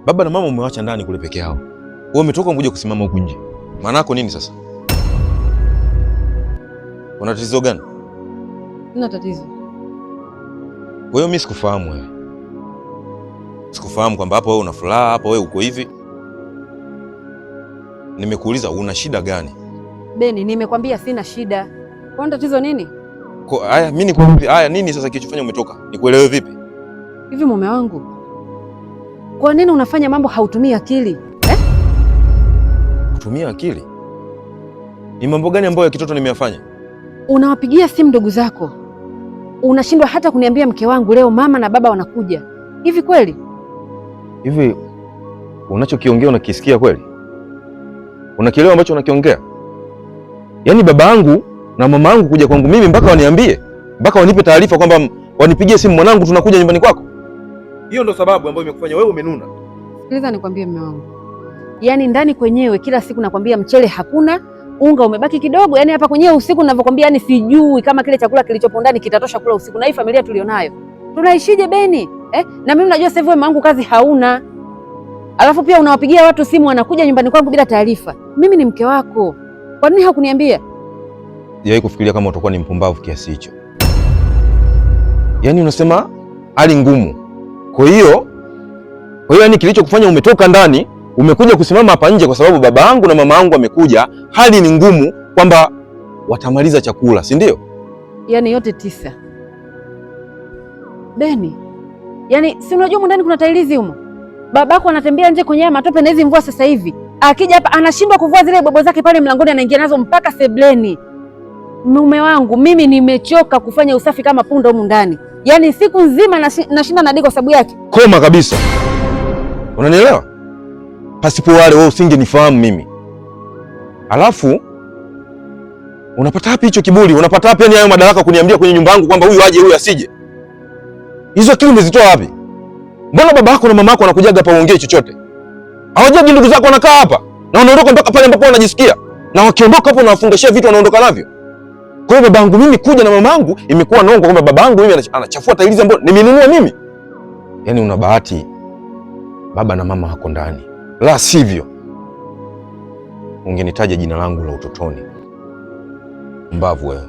Baba na mama umewacha ndani kule peke yao. Wewe umetoka kuja kusimama huku nje. Maana yako nini sasa? Una tatizo gani? Sina tatizo. Wewe mimi sikufahamu wewe. Sikufahamu kwamba hapo wewe una furaha, hapo wewe uko hivi. Nimekuuliza una shida gani? Beni, nimekwambia sina shida. Kwa tatizo nini? Haya mimi nikwambia, haya nini sasa kilichofanya umetoka? Nikuelewe vipi? Hivi mume wangu, kwa nini unafanya mambo hautumii akili? Kutumia akili? Ni mambo gani ambayo ya kitoto nimeyafanya? Unawapigia simu ndugu zako, unashindwa hata kuniambia mke wangu leo mama na baba wanakuja. Hivi kweli? Hivi unachokiongea unakisikia kweli? Unakielewa ambacho unakiongea? Yaani baba yangu na mama yangu kuja kwangu mimi mpaka waniambie, mpaka wanipe taarifa kwamba wanipigie simu, mwanangu tunakuja nyumbani kwako? Hiyo ndo sababu ambayo imekufanya wewe umenuna? Sikiliza nikwambie mume wangu, yaani ndani kwenyewe kila siku nakwambia mchele hakuna, unga umebaki kidogo, yaani hapa kwenyewe usiku ninavyokuambia, yaani sijui kama kile chakula kilichopo ndani kitatosha kula usiku. Na hii familia tulionayo tunaishije Beni? Na mimi najua sasa hivi mama wangu kazi hauna, alafu pia unawapigia watu simu wanakuja nyumbani kwangu bila taarifa. Mimi ni mke wako, kwa nini hakuniambia? Sijawahi kufikiria kama utakuwa ni mpumbavu kiasi hicho. Yaani unasema hali ngumu. Kwa hiyo yani kilichokufanya umetoka ndani umekuja kusimama hapa nje kwa sababu baba yangu na mama yangu wamekuja, hali ni ngumu kwamba watamaliza chakula, si ndio? Yaani yote 9. Beni, yaani si unajua huko ndani kuna tailizi humo. Babako anatembea nje kwenye matope na hizi mvua sasa hivi. Akija hapa anashindwa kuvua zile bobo zake pale mlangoni, anaingia nazo mpaka sebleni. Mume wangu, mimi nimechoka kufanya usafi kama punda humu ndani. Yaani siku nzima nashinda na diko sababu yake. Koma kabisa. Unanielewa? Pasipo wale wewe usingenifahamu mimi. Alafu unapata wapi hicho kiburi? Unapata wapi yani hayo madaraka kuniambia kwenye nyumba yangu kwamba huyu aje huyu asije? Hizo akili umezitoa wapi? Mbona baba yako na mama yako wanakujaga hapa uongee chochote? Hawajaji ndugu zako wanakaa hapa na wanaondoka mpaka pale ambapo wanajisikia. Na wakiondoka hapo na wafungashia vitu wanaondoka navyo. Kwa hiyo babangu mimi kuja na mamangu imekuwa nongo kwamba babangu mimi anachafua tailizi ambazo nimenunua mimi. Yaani una bahati baba na mama wako ndani. La sivyo ungenitaja jina langu la utotoni. Mbavu wewe.